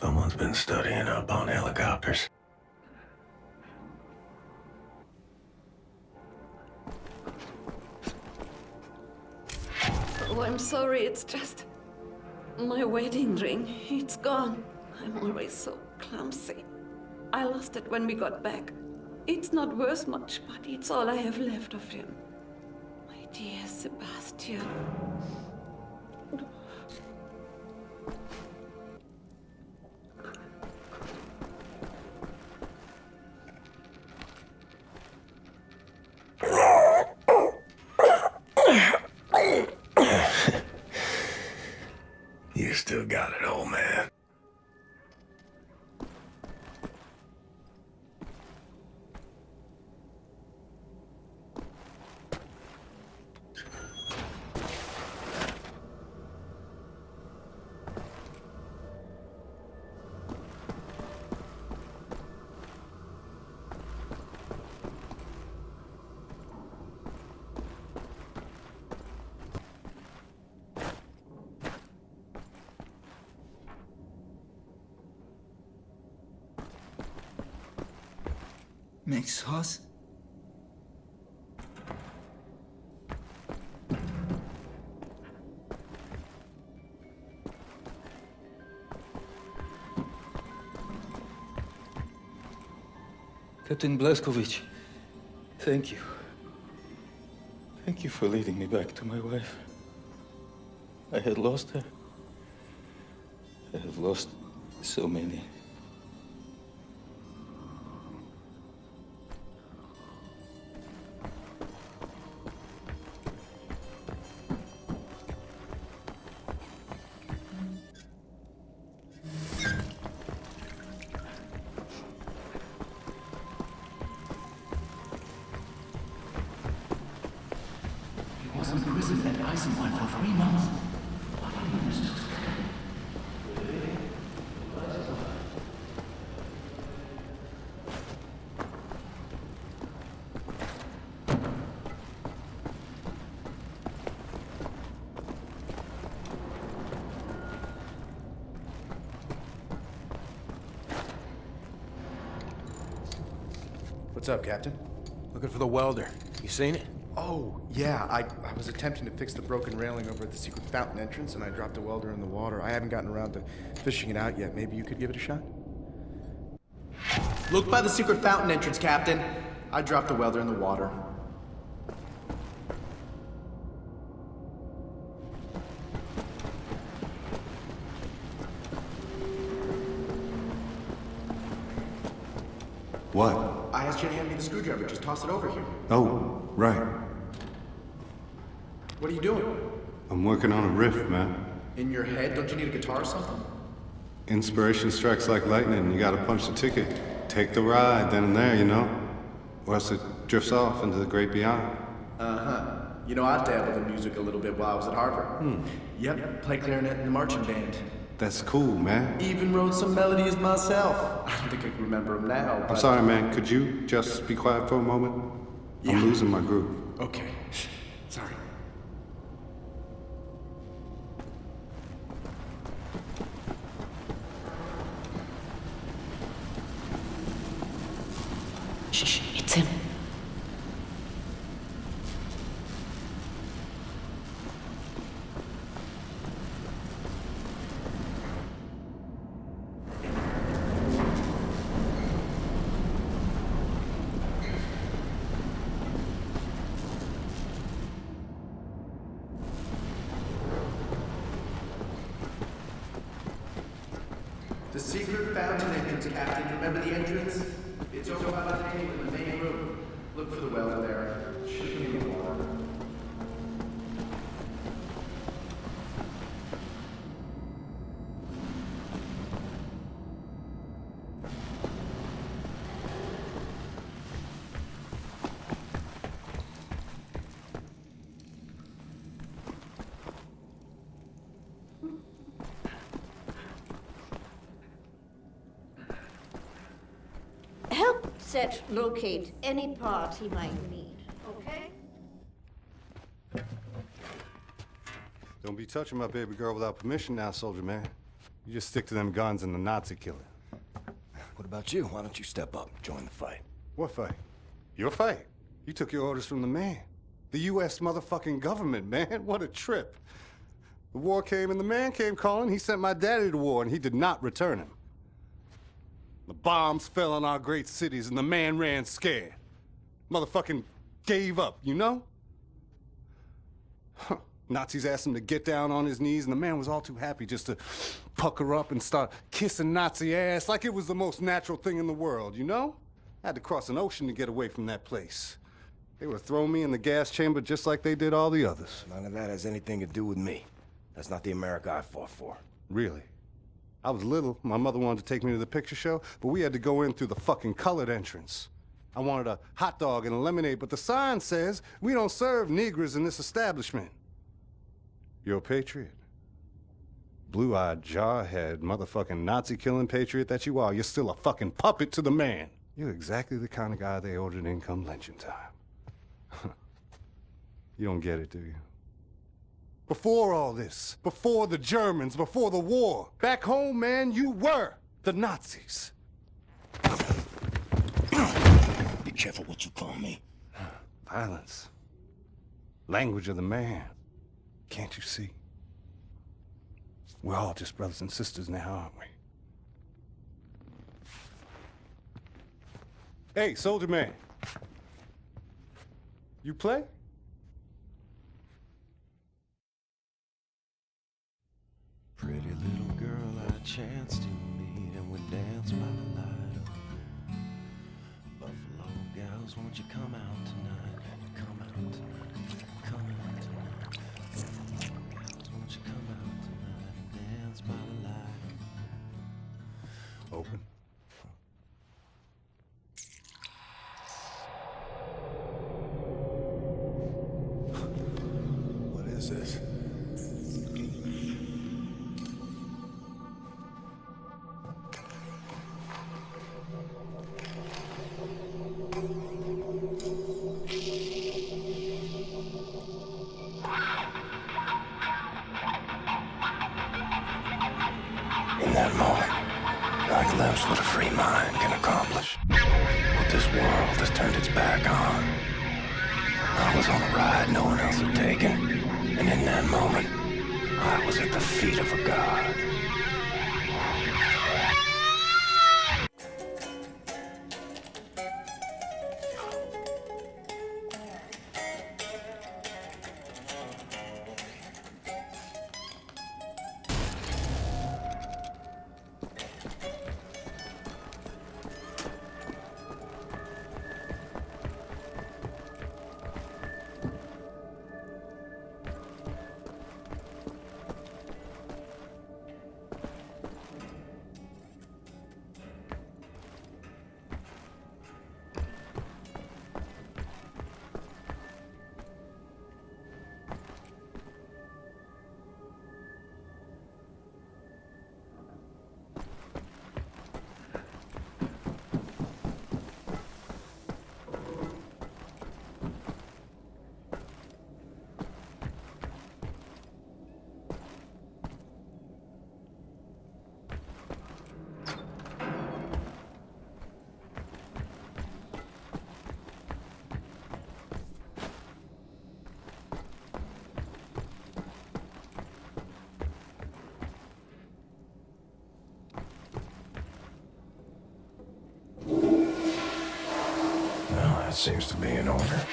Someone's been studying up on helicopters. Oh, I'm sorry, it's just... my wedding ring. It's gone. I'm always so clumsy. I lost it when we got back. It's not worth much, but it's all I have left of him. My dear Sebastian. You still got it, old man. Max Haus? Captain Blасkovich, thank you. Thank you for leading me back to my wife. I had lost her. I have lost so many. What's up, Captain? Looking for the welder. You seen it? Oh, yeah. I was attempting to fix the broken railing over at the secret fountain entrance, and I dropped the welder in the water. I haven't gotten around to fishing it out yet. Maybe you could give it a shot? Look by the secret fountain entrance, Captain. I dropped the welder in the water. What? I asked you to hand me the screwdriver. Just toss it over here. Oh, right. What are you doing? I'm working on a riff, man. In your head? Don't you need a guitar or something? Inspiration strikes like lightning. You gotta punch the ticket. Take the ride then and there, you know? Or else it drifts off into the great beyond. Uh-huh. You know, I dabbled in music a little bit while I was at Harvard. Yep, played clarinet in the marching band. That's cool, man. Even wrote some melodies myself. I don't think I can remember them now, but... I'm sorry, man. Could you just be quiet for a moment? Yeah. I'm losing my groove. Okay. Sorry. Shh, it's him. The secret fountain entrance, Captain. Remember the entrance? It's over by the table in the main room. Look for the welder there. Should be in the water. Help Set locate any part he might need, okay? Don't be touching my baby girl without permission now, soldier man. You just stick to them guns and the Nazi killing. What about you? Why don't you step up and join the fight? What fight? Your fight? You took your orders from the man. The U.S. motherfucking government, man. What a trip. The war came and the man came calling. He sent my daddy to war and he did not return him. The bombs fell on our great cities and the man ran scared. Motherfucking gave up, you know? Huh. Nazis asked him to get down on his knees and the man was all too happy just to pucker up and start kissing Nazi ass like it was the most natural thing in the world, you know? I had to cross an ocean to get away from that place. They would have thrown me in the gas chamber just like they did all the others. None of that has anything to do with me. That's not the America I fought for. Really? I was little. My mother wanted to take me to the picture show, but we had to go in through the fucking colored entrance. I wanted a hot dog and a lemonade, but the sign says we don't serve Negroes in this establishment. You're a patriot. Blue-eyed, jarhead, motherfucking Nazi-killing patriot that you are. You're still a fucking puppet to the man. You're exactly the kind of guy they ordered in come lynching time. You don't get it, do you? Before all this, before the Germans, before the war, back home, man, you were the Nazis. Be careful what you call me. Violence. Language of the man. Can't you see? We're all just brothers and sisters now, aren't we? Hey, soldier man. You play? Pretty little girl I chanced to meet, and we danced by the light of Buffalo gals, won't you come out tonight? Come out tonight. Come out tonight. Buffalo gals, won't you come out tonight and dance by the light of... Open. What is this? In that moment, I glimpsed what a free mind can accomplish. What this world has turned its back on. I was on a ride no one else had taken, and in that moment, I was at the feet of a god. That seems to be in order.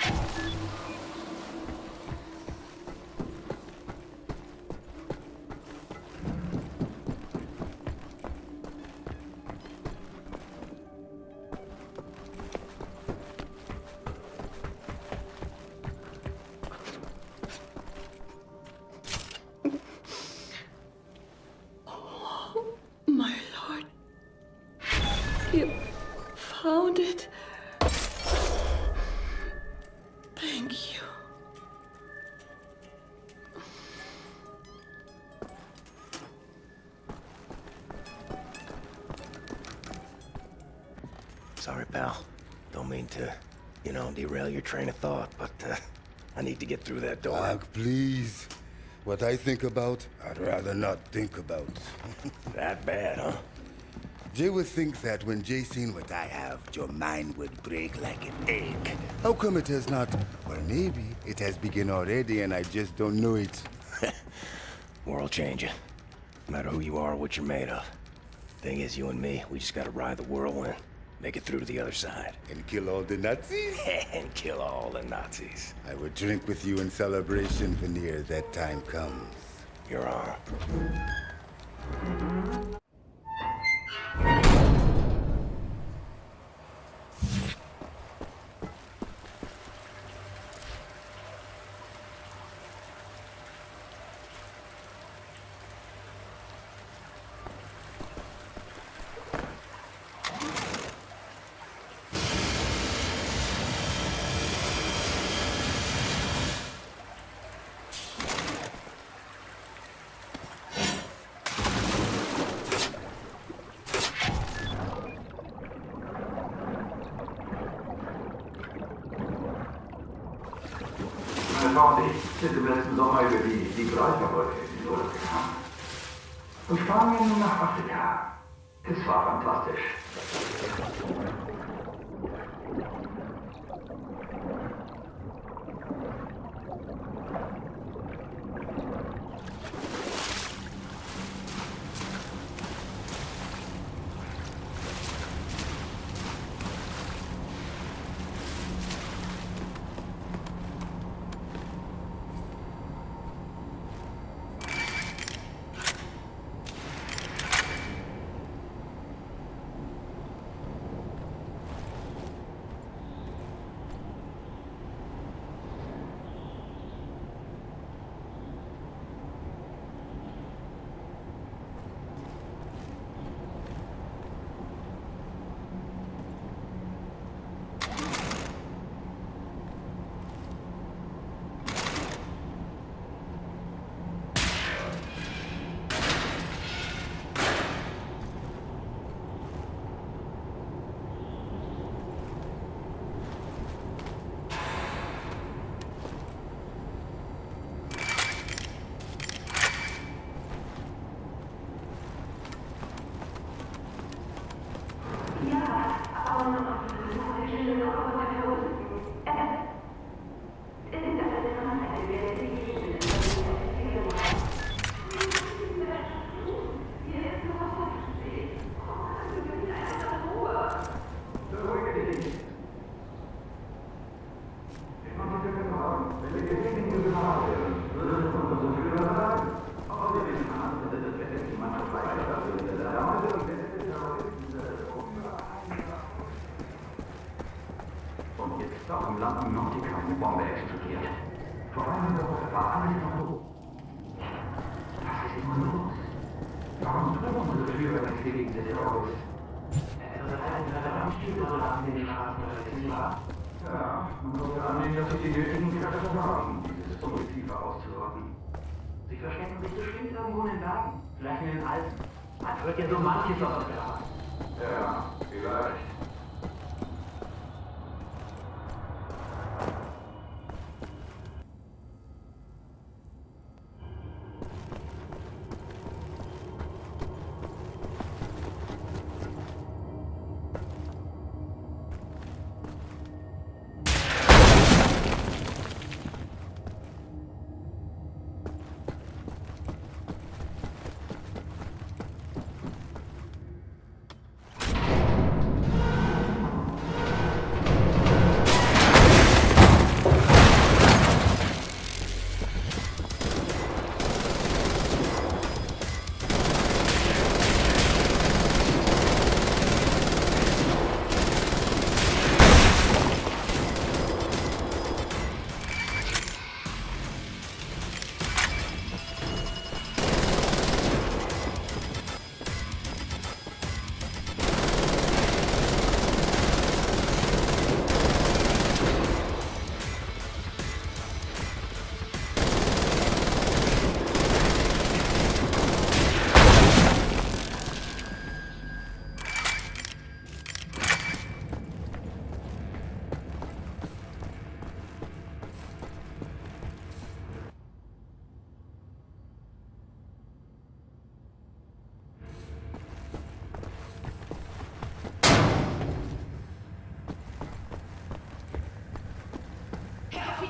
Oh, my lord. You found it. Thank you. Sorry, pal. Don't mean to, derail your train of thought, but I need to get through that door. Doc, please. What I think about, I'd rather not think about. That bad, huh? Jay would think that when Jay seen what I have, your mind would break like an egg. How come it has not? Or maybe it has begun already and I just don't know it. World changing. No matter who you are or what you're made of. Thing is, you and me, we just gotta ride the whirlwind. Make it through to the other side. And kill all the Nazis? And kill all the Nazis. I would drink with you in celebration, Veneer, that time comes. You're on. Ich bin im letzten Sommer über die Greiferwolke in den Urlaub gefahren. Von Spanien nach Afrika. Es war fantastisch. Sie verstecken sich bestimmt irgendwo in den Bergen. Vielleicht in den Alpen. Man wird ja so manches aus dem Gras. Ja, vielleicht.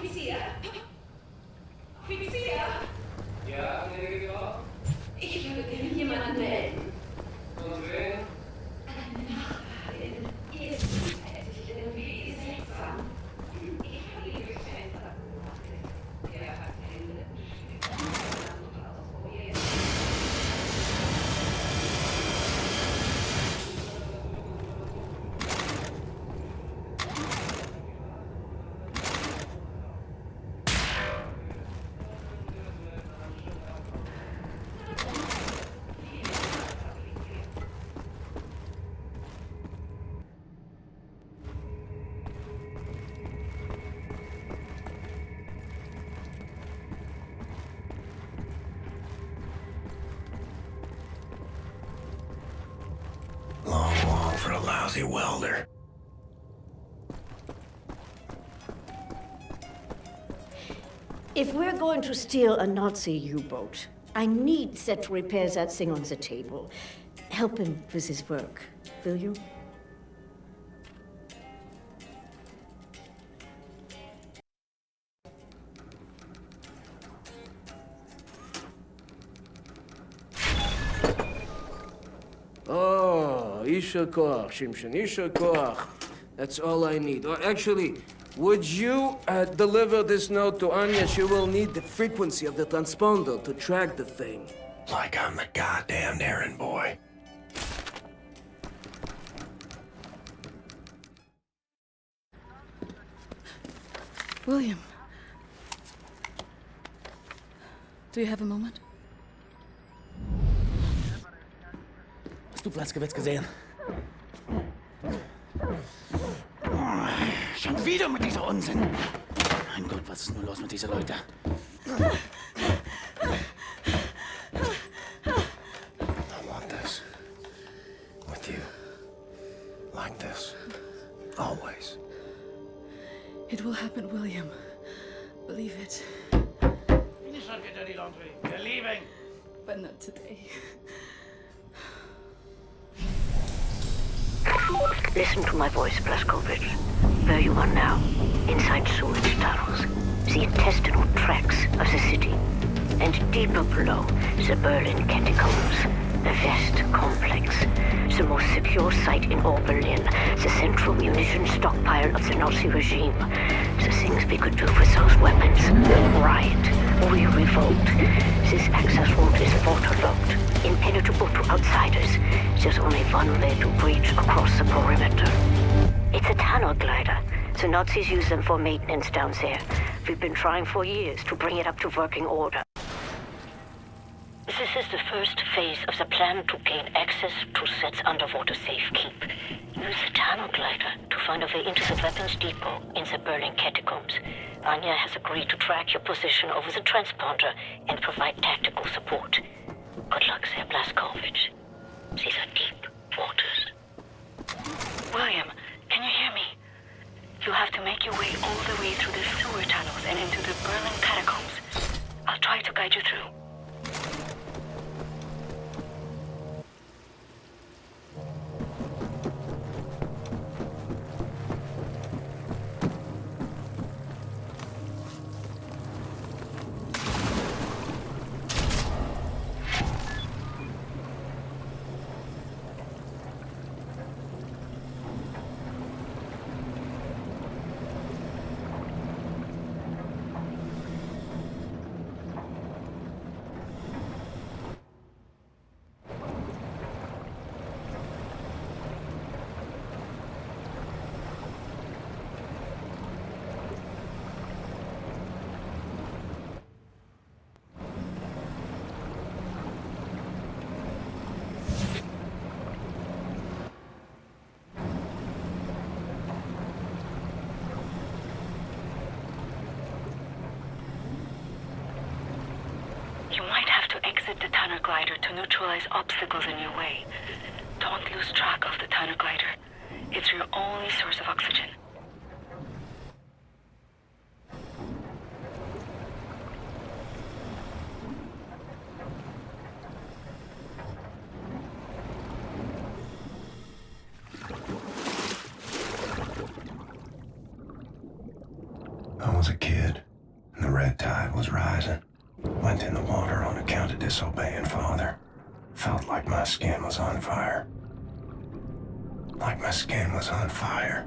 Offizier? Offizier? Ja, gnädige Frau? Ich würde gerne jemanden melden. Und wen? Eine Nachbarin. Ihr ist irgendwie seltsam. Ich habe ihr Fenster. Er hat Hände. Long wall for a lousy welder. If we're going to steal a Nazi U-boat, I need Set to repair that thing on the table. Help him with his work, will you? Oh, Isha Koch, Shimshin, Isha Koch. That's all I need. Or actually, would you deliver this note to Anya? She will need the frequency of the transponder to track the thing. Like I'm the goddamn errand boy. William. Do you have a moment? Hast du Blazkowicz gesehen? Schon wieder mit dieser Unsinn. Mein Gott, was ist nur los mit diesen Leuten? I want this. With you. Like this. Always. It will happen, William. Believe it. Finish up your dirty laundry. We're leaving. But not today. Listen to my voice, Blazkowicz. Where you are now, inside sewage tunnels, the intestinal tracts of the city, and deeper below, the Berlin catacombs, a vast complex, the most secure site in all Berlin, the central munition stockpile of the Nazi regime. The things we could do with those weapons. Riot. We revolt. This access route is waterlogged, impenetrable to outsiders. There's only one way to breach across the perimeter. It's a tunnel glider. The Nazis use them for maintenance down there. We've been trying for years to bring it up to working order. This is the first phase of the plan to gain access to Set's underwater safekeep. Use the tunnel glider to find a way into the weapons depot in the Berlin catacombs. Anya has agreed to track your position over the transponder and provide tactical support. Good luck there, Blazkowicz. These are deep waters. William, can you hear me? You have to make your way all the way through the sewer tunnels and into the Berlin catacombs. I'll try to guide you through. You might have to exit the tunnel glider to neutralize obstacles in your way. Don't lose track of the tunnel glider. It's your only source of oxygen. I was a kid, and the red tide was rising. Went in the water on account of disobeying Father. Felt like my skin was on fire. Like my skin was on fire.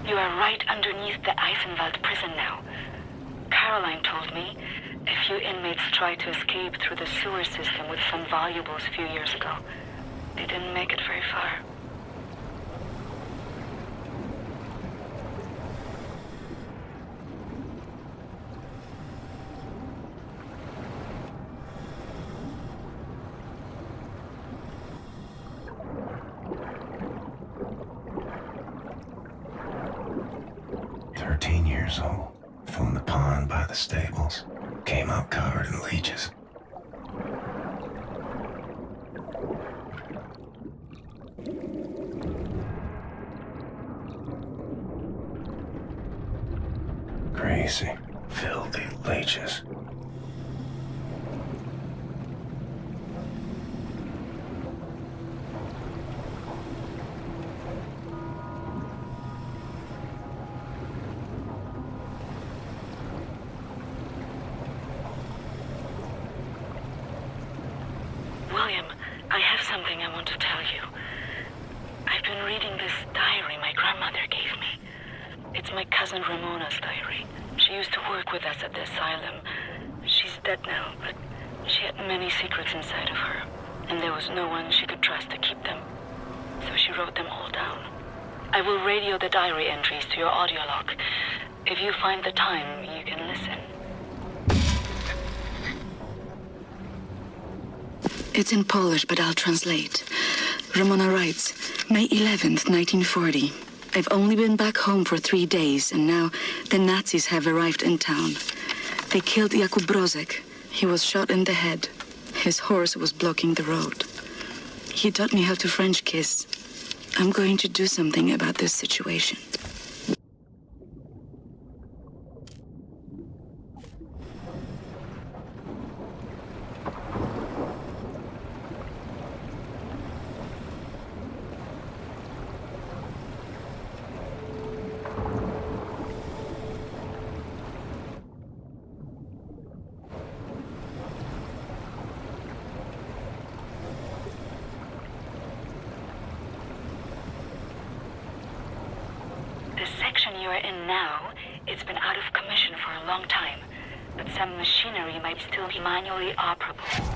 You are right underneath the Eisenwald prison now. Caroline told me a few inmates tried to escape through the sewer system with some valuables a few years ago. They didn't make it very far. Years old, fell in the pond by the stables, came out covered in leeches. Crazy, filthy leeches. William, I have something I want to tell you. I've been reading this diary my grandmother gave me. It's my cousin Ramona's diary. She used to work with us at the asylum. She's dead now, but she had many secrets inside of her, and there was no one she could trust to keep them. So she wrote them all down. I will radio the diary entries to your audio log. If you find the time, you can listen. It's in Polish, but I'll translate. Ramona writes, May 11th, 1940. I've only been back home for 3 days, and now the Nazis have arrived in town. They killed Jakub Brozek. He was shot in the head. His horse was blocking the road. He taught me how to French kiss. I'm going to do something about this situation. You are in now, it's been out of commission for a long time, but some machinery might still be manually operable.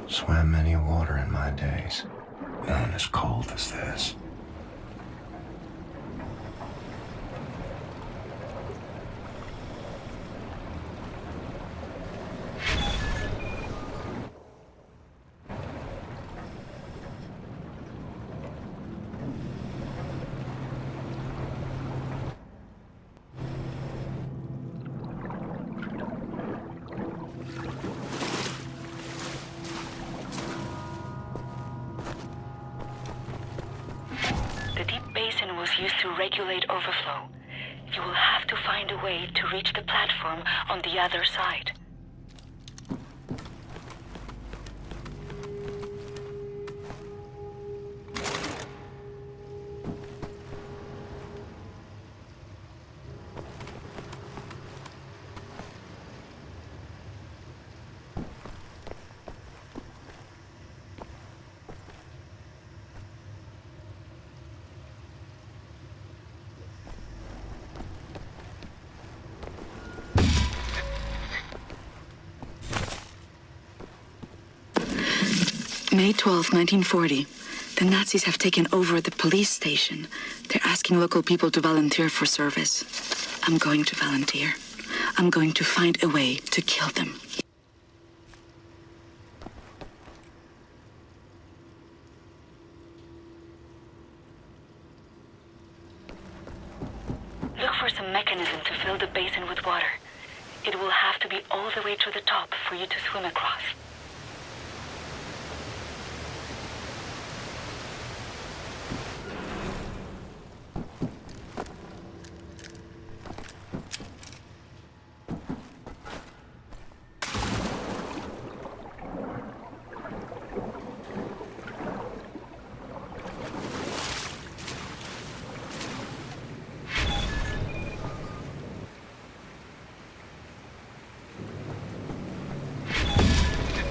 Swam many water in my days, none as cold as this. Used to regulate overflow. You will have to find a way to reach the platform on the other side. May 12, 1940. The Nazis have taken over the police station. They're asking local people to volunteer for service. I'm going to volunteer. I'm going to find a way to kill them. Look for some mechanism to fill the basin with water. It will have to be all the way to the top for you to swim across.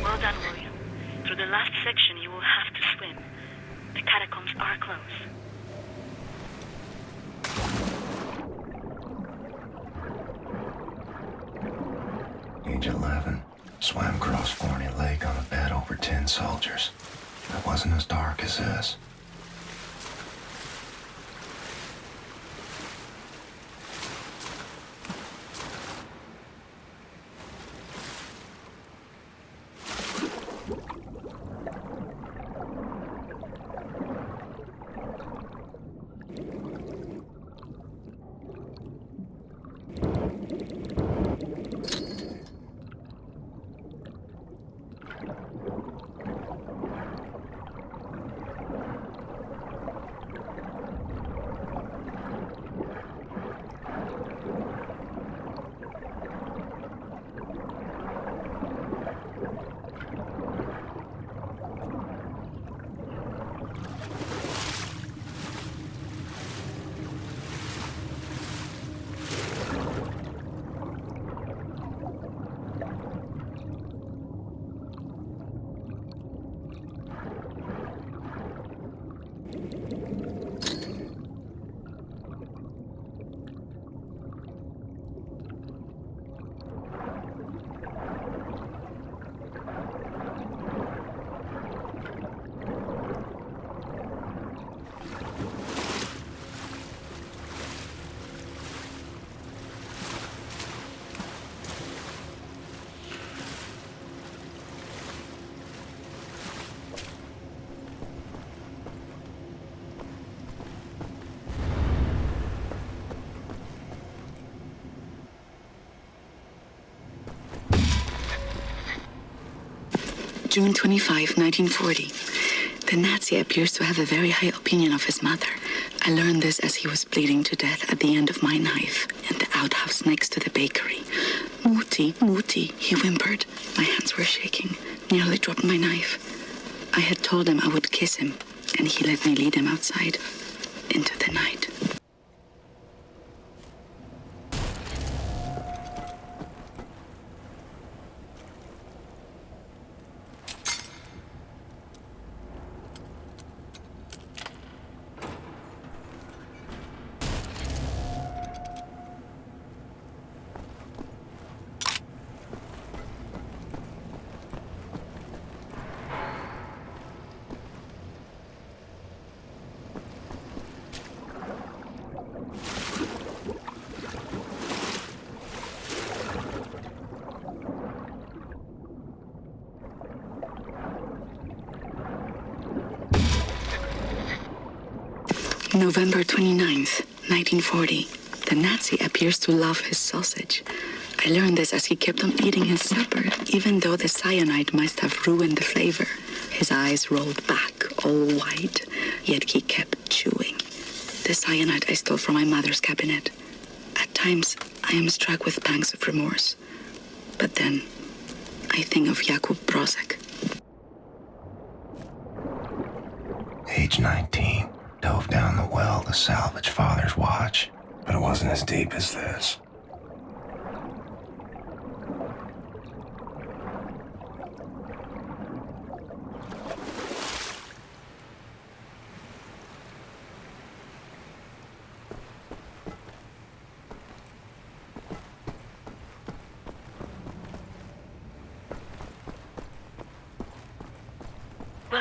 Well done, William. Through the last section, you will have to swim. The catacombs are close. Age 11. Swam across Forney Lake on a bed over 10 soldiers. It wasn't as dark as this. June 25, 1940. The Nazi appears to have a very high opinion of his mother. I learned this as he was bleeding to death at the end of my knife in the outhouse next to the bakery. Mutti, Mutti, he whimpered. My hands were shaking, nearly dropped my knife. I had told him I would kiss him, and he let me lead him outside into the night. November 29th, 1940. The Nazi appears to love his sausage. I learned this as he kept on eating his supper, even though the cyanide must have ruined the flavor. His eyes rolled back, all white, yet he kept chewing. The cyanide I stole from my mother's cabinet. At times, I am struck with pangs of remorse. But then, I think of Jakub Brozek. Age 19. Dove down the well to salvage Father's watch, but it wasn't as deep as this.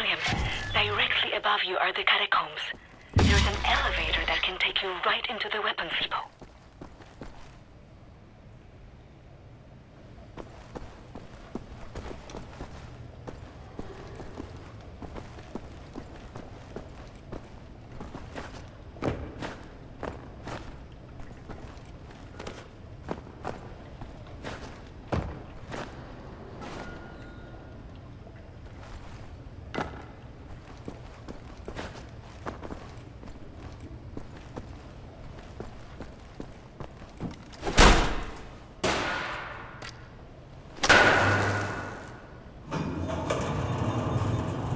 William, directly above you are the catacombs. There's an elevator that can take you right into the weapons depot.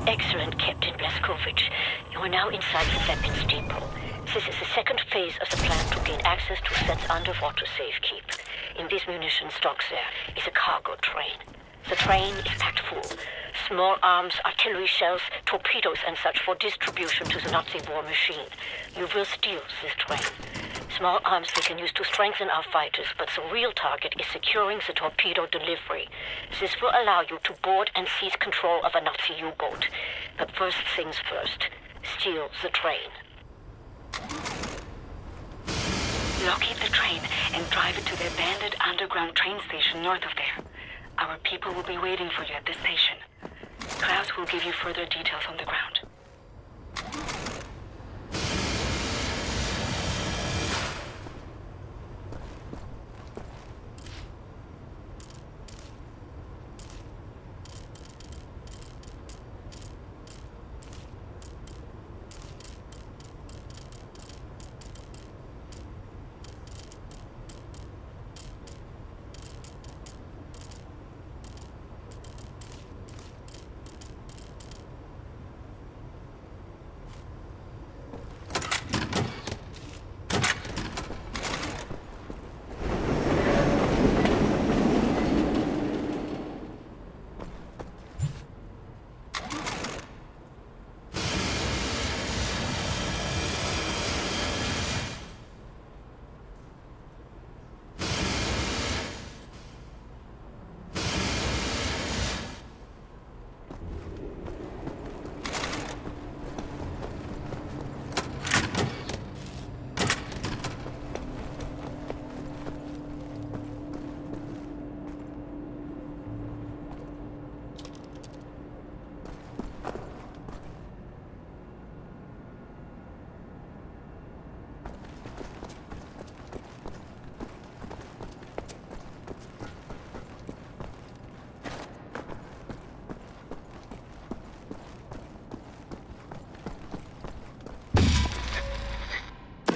Excellent, Captain Blazkowicz. You are now inside the weapons depot. This is the second phase of the plan to gain access to Set's underwater safekeep. In these munition stocks there is a cargo train. The train is packed full. Small arms, artillery shells, torpedoes and such for distribution to the Nazi war machine. You will steal this train. Small arms we can use to strengthen our fighters, but the real target is securing the torpedo delivery. This will allow you to board and seize control of a Nazi U-boat. But first things first, steal the train. Locate the train and drive it to the abandoned underground train station north of there. Our people will be waiting for you at this station. Klaus will give you further details on the ground.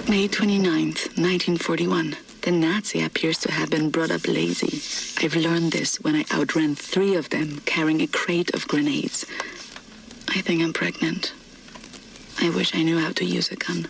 May 29th, 1941. The Nazi appears to have been brought up lazy. I've learned this when I outran 3 of them carrying a crate of grenades. I think I'm pregnant. I wish I knew how to use a gun.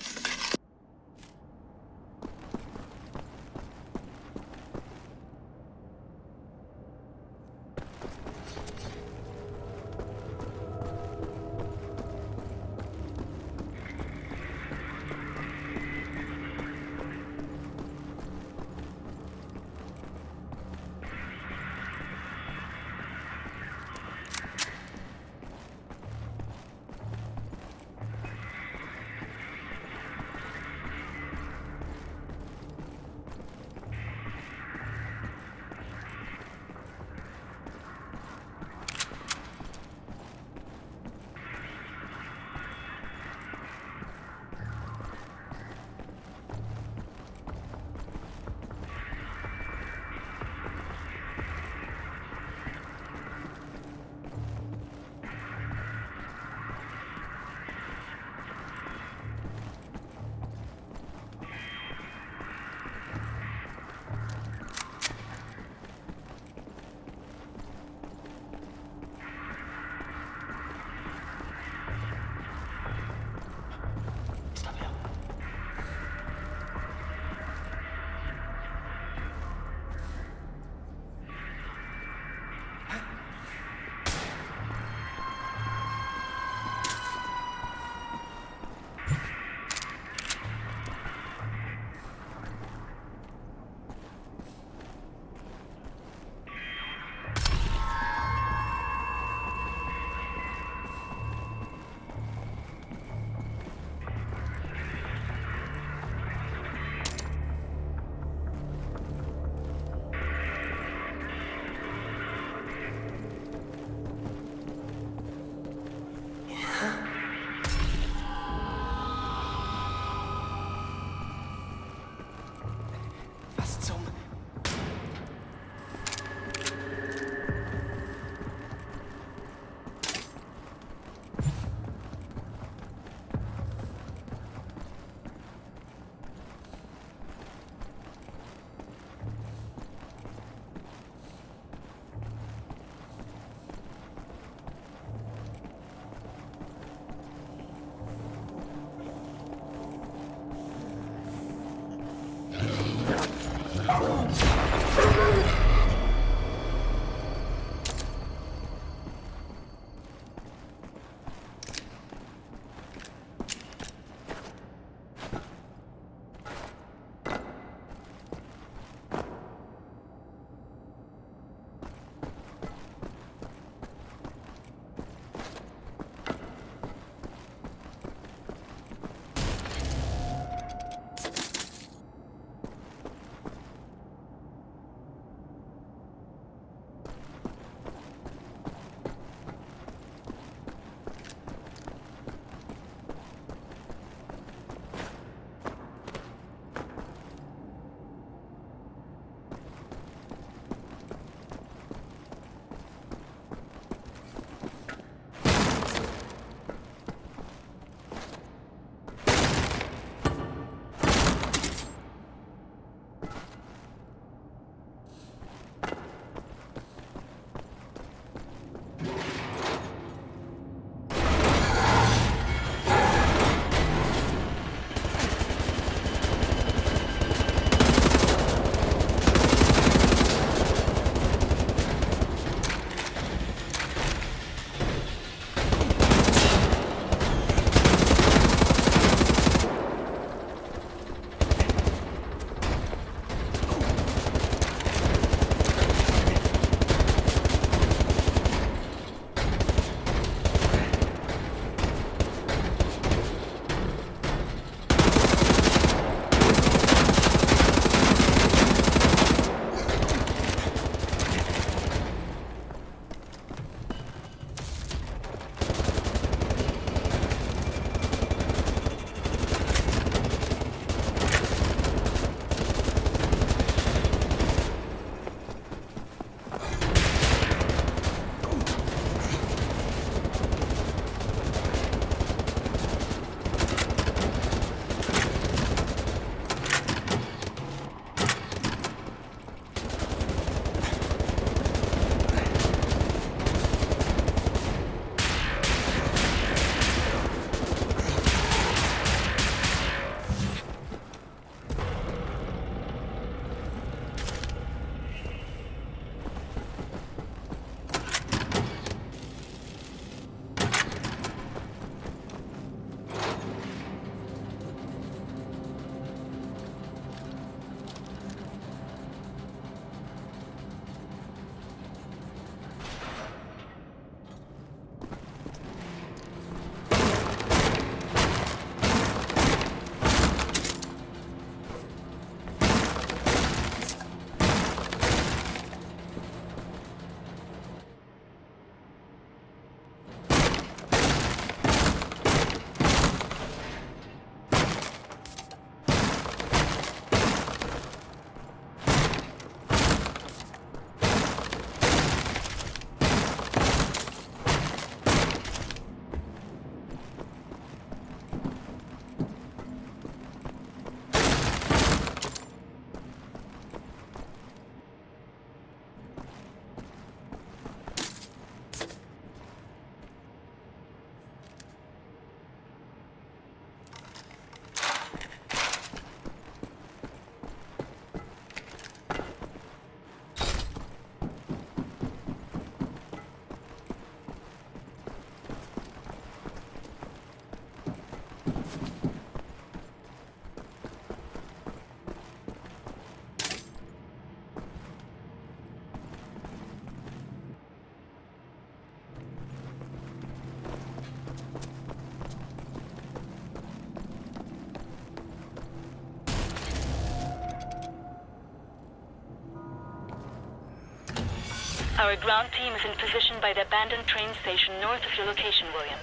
Our ground team is in position by the abandoned train station north of your location, William.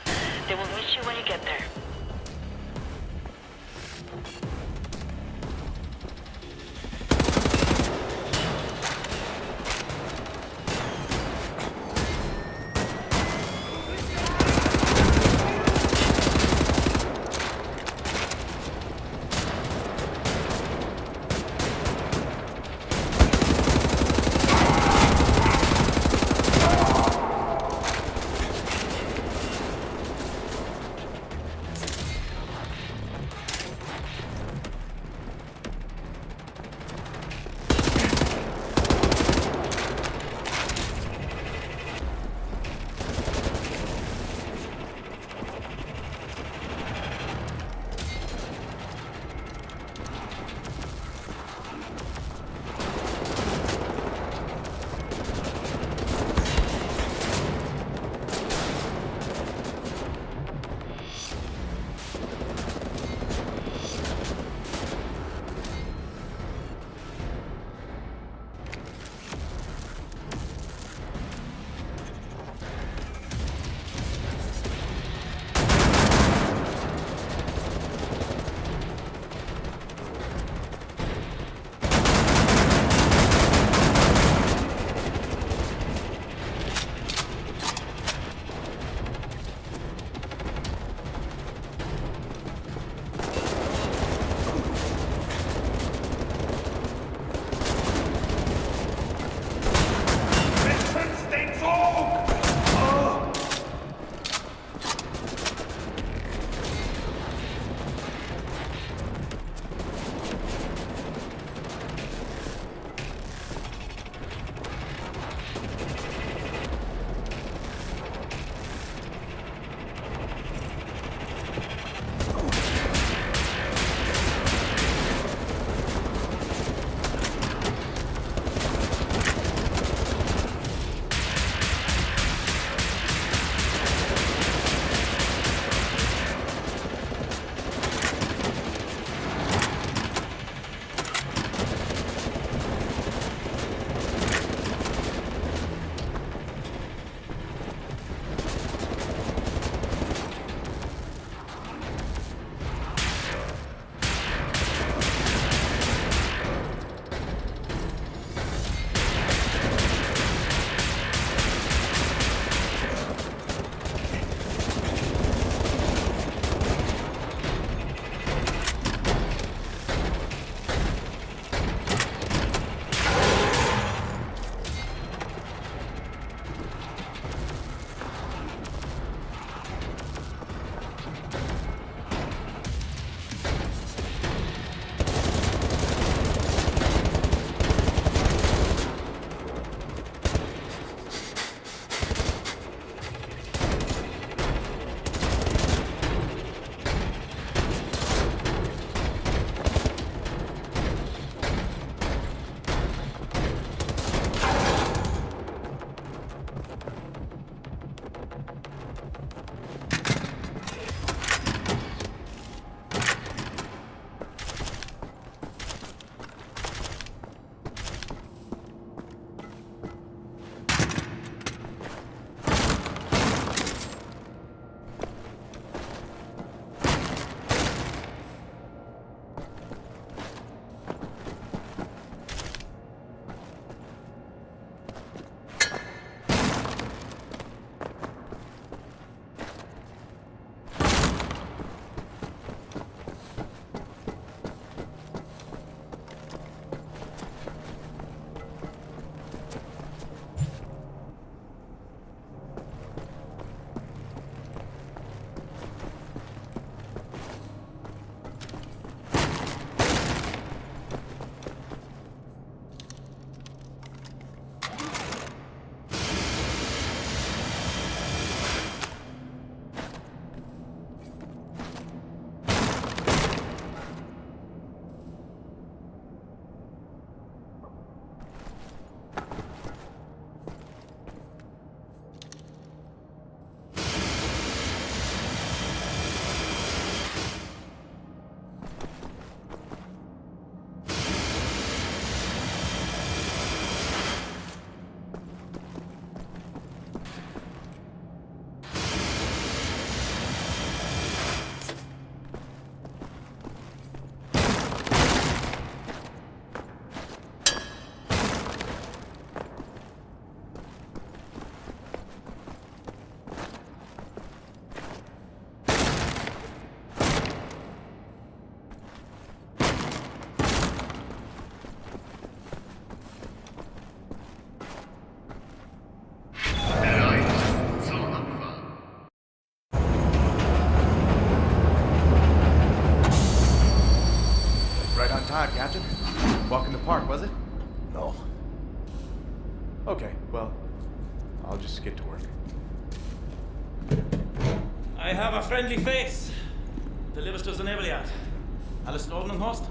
They will meet you when you get there. Walk in the park, was it? No. Okay, well, I'll just get to work. I have a friendly face. Delivers to the naval yard. Alles in Ordnung, Horst?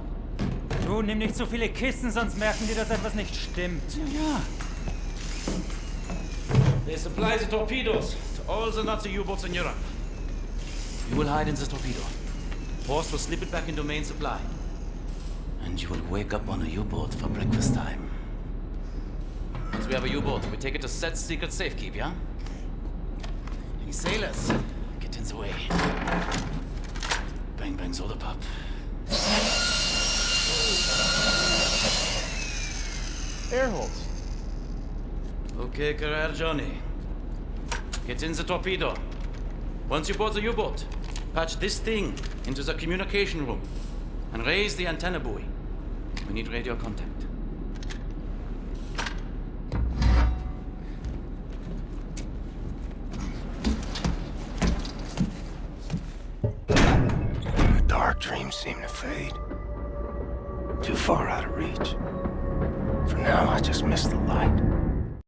Du, nimm nicht so viele Kisten, sonst merken die, dass etwas nicht stimmt. Ja. They supply the torpedoes to all the Nazi U-boats in Europe. You will hide in the torpedo. Horst will slip it back into main supply. And you will wake up on a U-boat for breakfast time. Once we have a U-boat, we take it to Set's secret safekeep, yeah? Any sailors, get in the way. Bang bang soda pop. Air holes. Okay, career Johnny. Get in the torpedo. Once you board the U-boat, patch this thing into the communication room and raise the antenna buoy. We need radio contact. The dark dreams seem to fade. Too far out of reach. For now, I just miss the light.